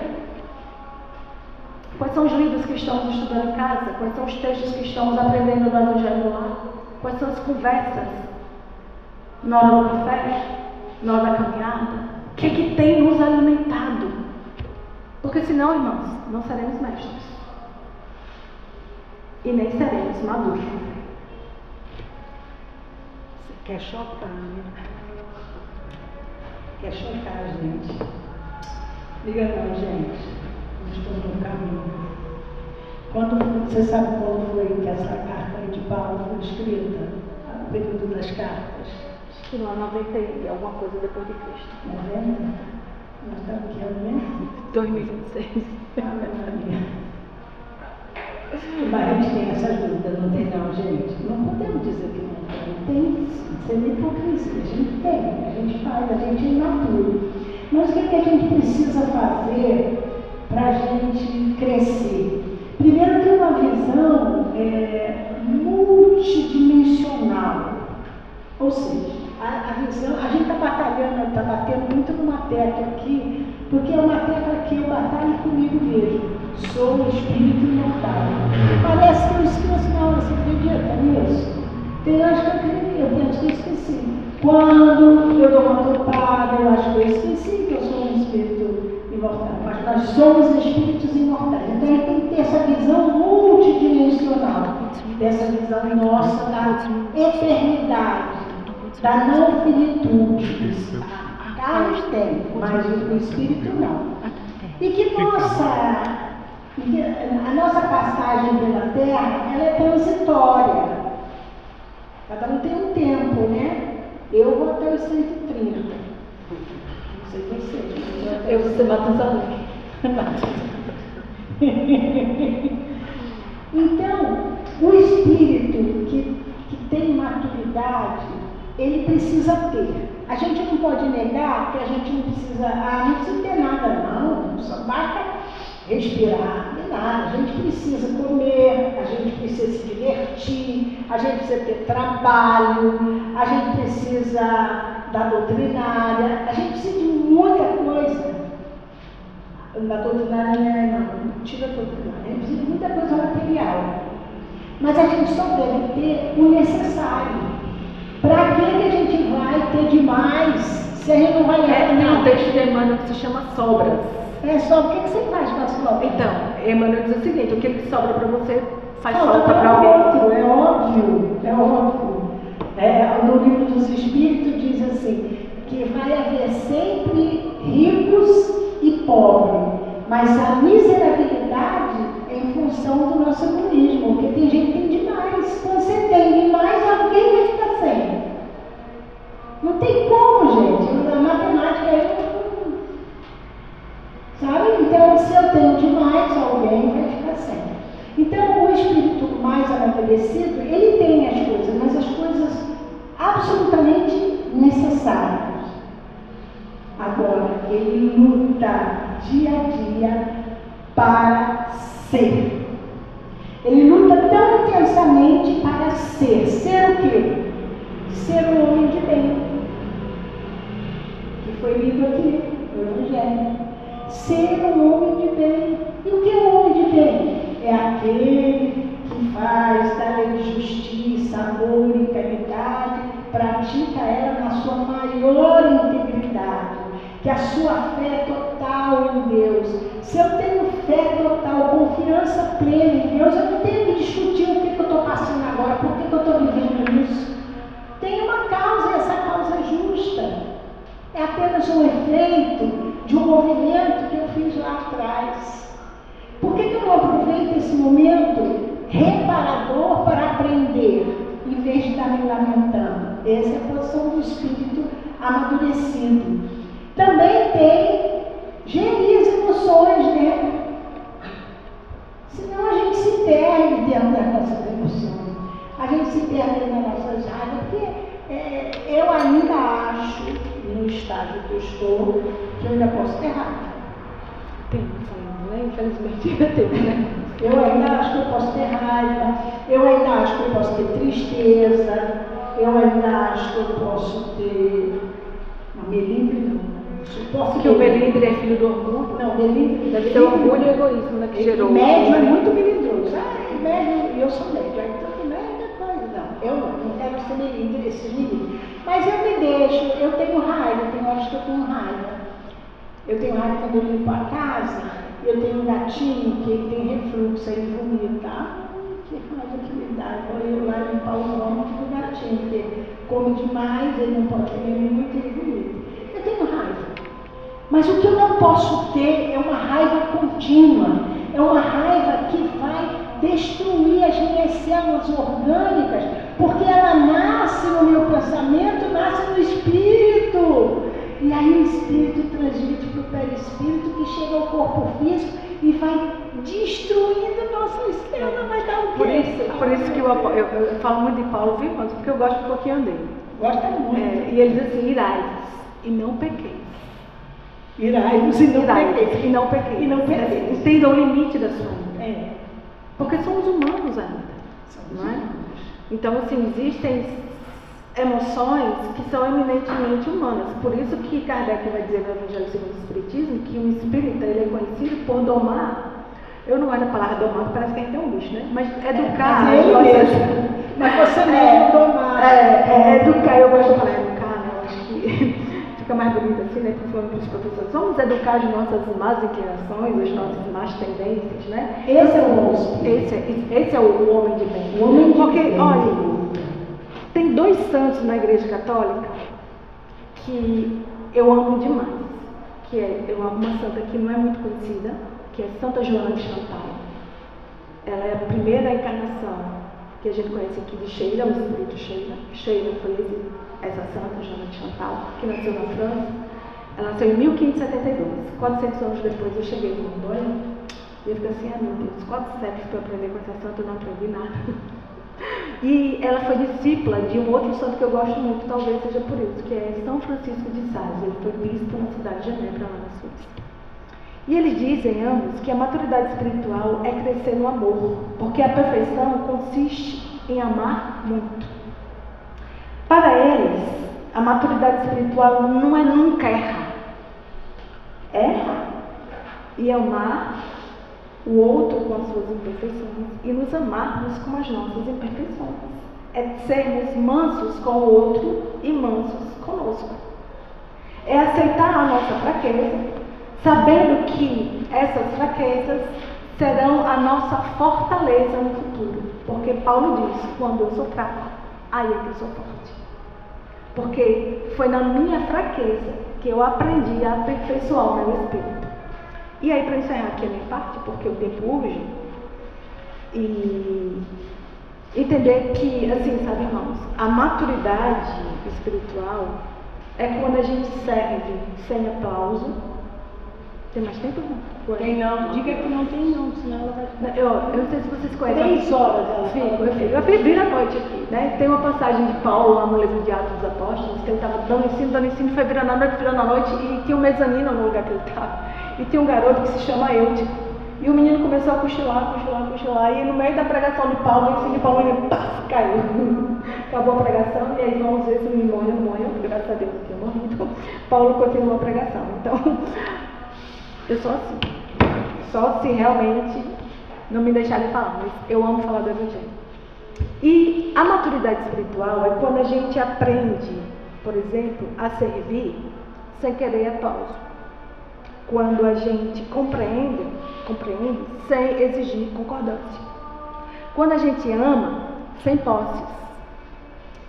Quais são os livros que estamos estudando em casa? Quais são os textos que estamos aprendendo do Evangelho lá? Quais são as conversas? Na hora do café? Na hora da caminhada? O que é que tem nos alimentado? Porque senão, irmãos, não seremos mestres. E nem seremos maduros. Você quer chocar, né? Quer chocar a gente? Liga não, gente. Nós estamos no caminho. Você sabe quando foi que essa carta de Paulo foi escrita? O período das cartas? Acho que lá 90 e alguma coisa depois de Cristo. 90? Nós estamos aqui, né? 2026. Mas a gente tem essas dúvidas, não tem não, gente? Não podemos dizer que não tem. Tem sim, sem hipocrisia. A gente tem, a gente faz, a gente é imaturo. Mas o que a gente precisa fazer para a gente crescer? Primeiro, ter uma visão multidimensional. Ou seja, a visão, a gente está batalhando, está batendo muito numa tecla aqui, porque é uma tecla que eu batalho comigo mesmo. Sou um espírito imortal. Parece que eu esqueço na hora, você acredita nisso? Tem acho que eu acredito, tem acho que eu esqueci. Quando eu dou uma topada, eu acho que eu esqueci que eu sou um espírito imortal. Mas nós somos espíritos imortais. Então a gente tem que ter essa visão multidimensional, dessa visão nossa da eternidade, da não finitude. A carne tem, mas o espírito não. E que a nossa passagem pela Terra, ela é transitória. Cada um tem um tempo, né? Eu vou até os 130. Não sei você. Eu vou ser Matusalém. Então, o espírito que tem maturidade, ele precisa ter. A gente não pode negar que a gente não precisa ter nada não, só basta respirar, nem nada. A gente precisa comer, a gente precisa se divertir, a gente precisa ter trabalho, a gente precisa da doutrinária, a gente precisa de muita coisa. Da doutrinária não tira a doutrinária, a gente precisa de muita coisa material. Mas a gente só deve ter o necessário. Para que a gente vai ter demais se a gente não vai levar nada? Tem um texto de Emmanuel que se chama Sobras. Só o que você faz com as sobras? Então, Emmanuel diz o seguinte: o que sobra para você faz falta falta para alguém. Outro, é óbvio. No Livro dos Espíritos diz assim, que vai haver sempre ricos e pobres, mas a miserabilidade é em função do nosso egoísmo, porque tem gente que tem demais. Quando você tem demais, alguém vai ficar sem. Não tem como, gente. A matemática sabe? Então, se eu tenho demais, alguém vai ficar sem. Então, o espírito mais amadurecido, ele tem as coisas, mas as coisas absolutamente necessárias. Agora, ele luta dia a dia para ser. Ele luta tão intensamente para ser. Ser o quê? Ser um homem de bem. Que foi lido aqui no Evangelho. Ser um homem de bem. E o que é um homem de bem? É aquele que faz da lei de justiça, amor e caridade, pratica ela na sua maior integridade, que a sua fé é total em Deus. Se eu tenho fé total, confiança plena em Deus, eu não tenho que discutir o que eu estou passando agora, por que eu estou vivendo isso. Tem uma causa, e essa causa é justa. É apenas um efeito de um movimento que eu fiz lá atrás. Por que eu não aproveito esse momento reparador para aprender, em vez de estar me lamentando? Essa é a posição do espírito amadurecido. Também tem gerir as emoções, né? Senão a gente se perde dentro das nossas emoções. A gente se perde dentro das nossas raivas, porque eu ainda acho, no estágio que eu estou, que eu ainda posso ter raiva. Tem, né? Infelizmente ainda tem, né? Eu ainda acho que eu posso ter raiva, eu ainda acho que eu posso ter tristeza, eu ainda acho que eu posso ter uma melindre, não. Porque o melindre é filho do orgulho. Não, melindre deve ter orgulho e egoísmo, né? Que gerou. Médio é muito melindroso. Médio, eu sou médio, aí então médio é coisa. Não, eu não quero ser melindre, esses melindres. Mas eu me deixo, eu tenho raiva, tem horas que eu tenho raiva. Eu tenho raiva quando eu limpo a casa, eu tenho um gatinho que tem refluxo, aí vomita. Que raiva que me dá. Vou eu lá limpar o vômito do gatinho, porque come demais, ele não pode comer muito, ele vomita. Eu tenho raiva. Mas o que eu não posso ter é uma raiva contínua, é uma raiva que vai destruir as minhas células orgânicas, porque ela nasce no meu pensamento, nasce no espírito. E aí o espírito transmite para o perispírito, que chega ao corpo físico e vai destruindo nossas células, vai dar o quê? Por isso que eu falo muito de Paulo, viu, irmãos? Porque eu gosto um pouquinho dele. Gosta muito. E ele diz assim: irai-vos e não pequeis. Irai-vos e não pequeis. E não pequeis. E não pequeis. Entenda o limite da sua vida. Porque somos humanos ainda. Não é? Então, assim, existem emoções que são eminentemente humanas. Por isso que Kardec vai dizer no Evangelho segundo o Espiritismo que o espírita ele é conhecido por domar. Eu não gosto da palavra domar, porque parece que a gente tem um bicho, né? Mas educar. Mas você mesmo domar. Educar, eu gosto de falar educar, né? Eu acho que fica mais bonito assim, né? Falando para os professores. Vamos educar as nossas más inclinações, as nossas más tendências, né? Esse é o homem. Esse é o homem de bem. Porque, olha, tem dois santos na Igreja Católica que eu amo demais. Que eu amo uma santa que não é muito conhecida, que é Santa Joana de Chantal. Ela é a primeira encarnação que a gente conhece aqui de Sheila, o espírito Sheila. Sheila foi essa Santa Joana de Chantal, que nasceu na França. Ela nasceu em 1572. 400 anos depois eu cheguei no mundo, olha. E eu fico assim, meu Deus, 4 séculos para aprender com essa santa, eu não aprendi nada. E ela foi discípula de um outro santo que eu gosto muito, talvez seja por isso, que é São Francisco de Sales. Ele foi bispo na cidade de Genebra, lá na Suíça. E eles dizem, ambos, que a maturidade espiritual é crescer no amor, porque a perfeição consiste em amar muito. Para eles, a maturidade espiritual não é nunca errar. Erra e amar o outro com as suas imperfeições e nos amarmos com as nossas imperfeições. É sermos mansos com o outro e mansos conosco. É aceitar a nossa fraqueza, sabendo que essas fraquezas serão a nossa fortaleza no futuro. Porque Paulo diz, quando eu sou fraco, aí é que eu sou forte. Porque foi na minha fraqueza que eu aprendi a aperfeiçoar o meu espírito. E aí, para encerrar aqui a minha parte, porque o tempo urge, e entender que, assim, sabe, irmãos, a maturidade espiritual é quando a gente serve sem aplauso. Tem mais tempo? Tem não, diga que não tem não, senão ela vai ficar. Eu não sei se vocês conhecem. 3 horas ela Eu fiz a noite aqui, né? Tem uma passagem de Paulo lá no livro de Atos dos Apóstolos, que ele estava dando ensino, foi virando a noite, e tinha um mezanino no lugar que ele estava. E tinha um garoto que se chama Eutico. E o menino começou a cochilar, e no meio da pregação de Paulo, o ensino de Paulo, ele caiu. Acabou a pregação, e aí vamos ver se o menino morreu, graças a Deus não tinha morrido. Paulo continuou a pregação. Então, eu sou assim. Só se realmente não me deixarem falar, mas eu amo falar do Evangelho. E a maturidade espiritual é quando a gente aprende, por exemplo, a servir sem querer aplauso. Quando a gente compreende sem exigir concordância. Quando a gente ama sem posses.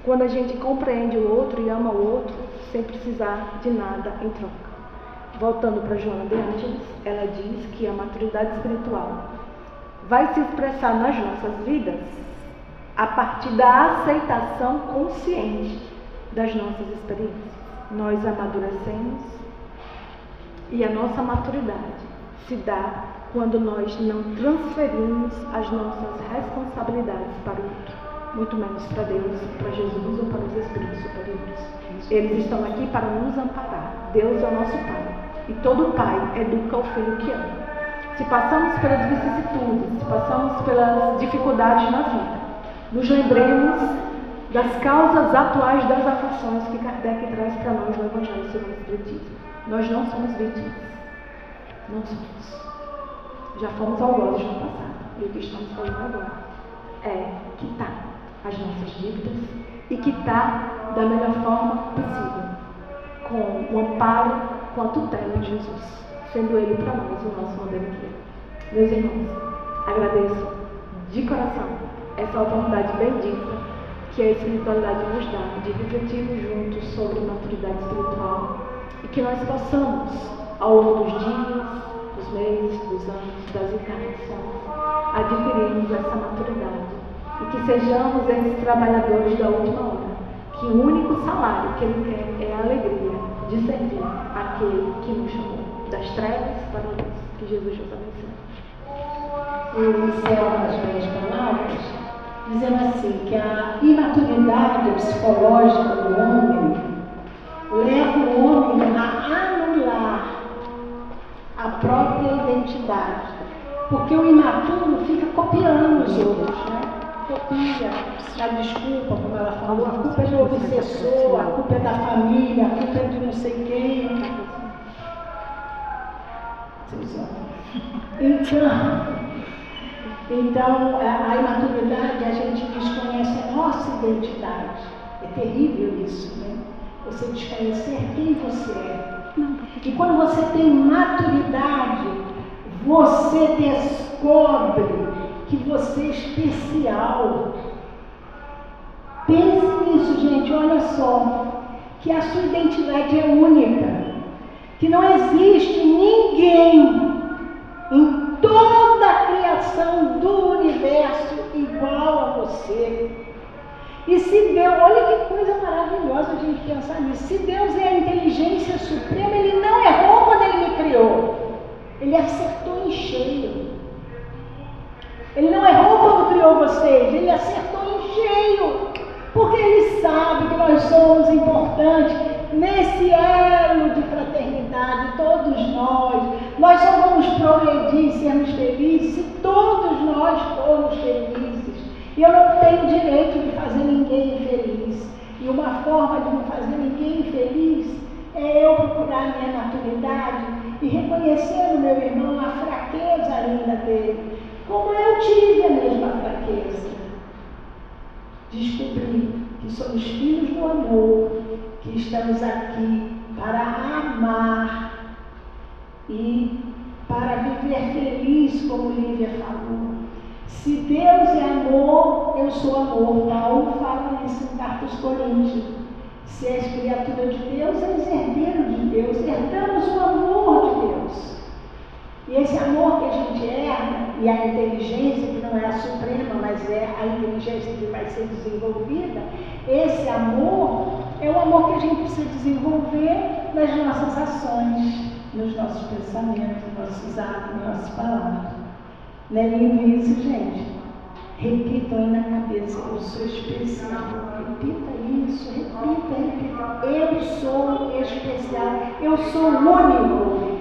Quando a gente compreende o outro e ama o outro sem precisar de nada em troca. Voltando para Joana de Ângeles, ela diz que a maturidade espiritual vai se expressar nas nossas vidas a partir da aceitação consciente das nossas experiências. Nós amadurecemos e a nossa maturidade se dá quando nós não transferimos as nossas responsabilidades para o outro, muito menos para Deus, para Jesus ou para os espíritos superiores. Eles estão aqui para nos amparar. Deus é o nosso Pai. E todo pai educa o filho que ama. Se passamos pelas vicissitudes, se passamos pelas dificuldades na vida, nos lembremos das causas atuais das aflições que Kardec traz para nós no Evangelho segundo o Espiritismo. Nós não somos vítimas. Não somos. Já fomos algozes no passado. E o que estamos fazendo agora é quitar as nossas dívidas e quitar da melhor forma possível, com o amparo, com a tutela de Jesus, sendo Ele para nós o nosso modelo guia. Meus irmãos, agradeço de coração essa oportunidade bendita que a espiritualidade nos dá de refletirmos juntos sobre maturidade espiritual e que nós possamos, ao longo dos dias, dos meses, dos anos, das encarnações, adquirirmos essa maturidade e que sejamos esses trabalhadores da última hora, que o único salário que Ele quer é a alegria de servir aquele que nos chamou das trevas para a luz. Que Jesus nos abençoe. Eu encerro as minhas palavras dizendo assim, que a imaturidade psicológica do homem leva o homem a anular a própria identidade, porque o imaturo fica copiando os outros, né? Copia, dá desculpa, como ela falou, a culpa é do obsessor, a culpa é da família, a culpa é de não sei quem. Então, a imaturidade, a gente desconhece a nossa identidade. É terrível isso, né? Você desconhecer quem você é. E quando você tem maturidade, você descobre que você é especial. Pense nisso, gente, olha só, que a sua identidade é única, que não existe ninguém em toda a criação do universo igual a você. E se Deus, olha que coisa maravilhosa a gente pensar nisso, se Deus é a inteligência suprema, Ele não errou quando Ele me criou, Ele acertou em cheio. Ele não errou quando criou vocês, ele acertou em cheio, porque ele sabe que nós somos importantes nesse elo de fraternidade, todos nós só vamos progredir, sermos felizes, se todos nós formos felizes. E eu não tenho direito de fazer ninguém infeliz. E uma forma de não fazer ninguém infeliz é eu procurar a minha maturidade e reconhecer no meu irmão a fraqueza ainda dele, como eu tive a mesma fraqueza. Descobrir que somos filhos do amor, que estamos aqui para amar e para viver feliz, como Lívia falou. Se Deus é amor, eu sou amor. Paulo fala isso em Carta aos Coríntios. Se és criatura de Deus, és herdeiro de Deus, herdamos o amor de Deus. E esse amor que a gente herda, e a inteligência, que não é a suprema, mas é a inteligência que vai ser desenvolvida, esse amor é o amor que a gente precisa desenvolver nas nossas ações, nos nossos pensamentos, nos nossos atos, nas nossas palavras. Não é lindo isso, gente? Repitam aí na cabeça, eu sou especial. Repita isso, repita. Eu sou especial, eu sou único.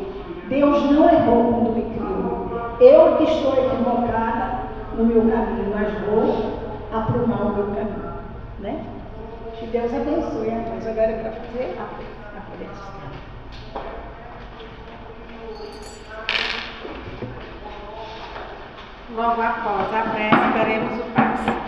Deus não errou quando me criou. Eu que estou equivocada no meu caminho, mas vou aprumar o meu caminho. Né? Que Deus abençoe. Mas agora é para fazer a prece. Logo após a prece, faremos o passe.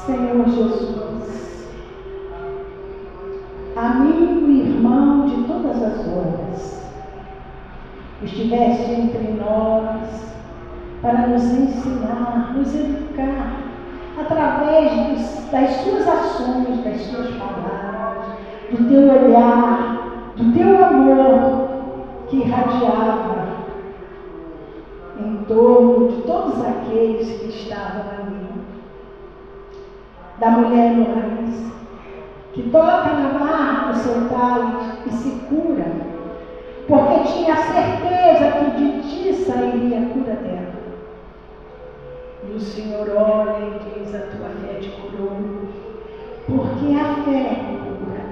Senhor Jesus, amigo e irmão de todas as horas, estiveste entre nós para nos ensinar, nos educar, através das suas ações, das suas palavras, do teu olhar, do teu amor que irradiava em torno de todos aqueles que estavam ali. Da mulher no raiz, que toca na barra do seu cálice e se cura, porque tinha certeza que de ti sairia a cura dela. E o Senhor olha e diz: a tua fé te curou, porque a fé cura.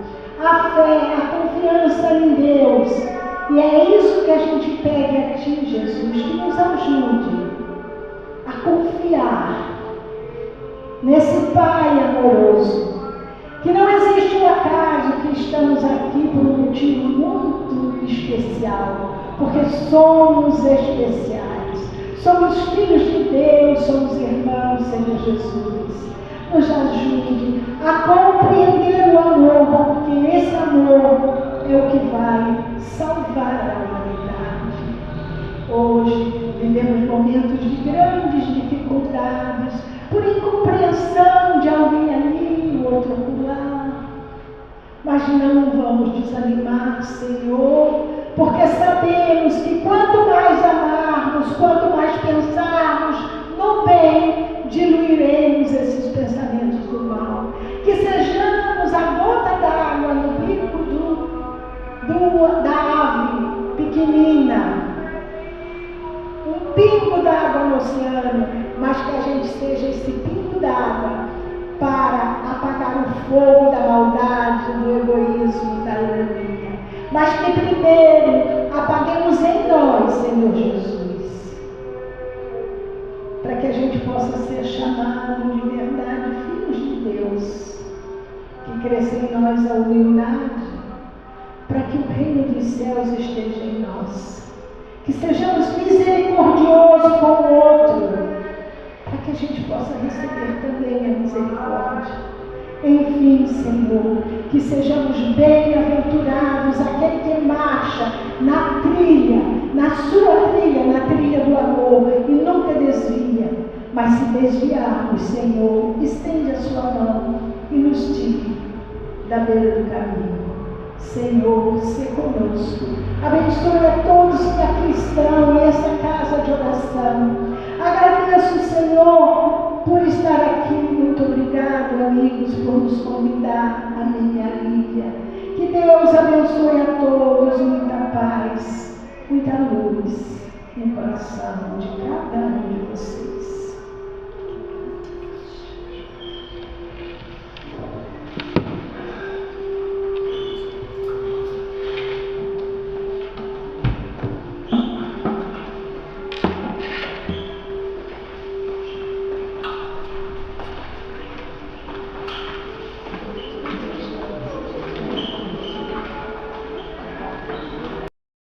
A fé, a confiança em Deus. E é isso que a gente pede a ti, Jesus, que nos ajude a confiar nesse Pai amoroso, que não existe um acaso, que estamos aqui por um motivo muito especial, porque somos especiais, somos filhos de Deus, somos irmãos, Senhor Jesus. Nos ajude a compreender o amor, porque esse amor é o que vai salvar a humanidade. Hoje vivemos momentos de grandes dificuldades, por incompreensão de alguém ali, o outro lá. Mas não vamos desanimar, Senhor, porque sabemos que quanto mais amarmos, quanto mais pensarmos no bem, diluiremos esses pensamentos do mal. Que sejamos a gota d'água no bico da ave pequenina, um pingo d'água no oceano, mas que a gente seja esse pingo d'água para apagar o fogo da maldade, do egoísmo, da ironia. Mas que primeiro apaguemos em nós, Senhor Jesus, para que a gente possa ser chamado de verdade filhos de Deus, que cresça em nós a humildade, para que o reino dos céus esteja em nós. Que sejamos misericordiosos com o outro, para que a gente possa receber também a misericórdia. Enfim, Senhor, que sejamos bem-aventurados aquele que marcha na trilha, na sua trilha, na trilha do amor, e nunca desvia, Mas se desviarmos, Senhor, estende a sua mão e nos tire da beira do caminho. Senhor, se conosco. Abençoe a todos que aqui estão, essa casa de oração. Agradeço, Senhor, por estar aqui. Muito obrigado, amigos, por nos convidar. A minha Lívia. Que Deus abençoe a todos, muita paz, muita luz no coração de cada um de vocês.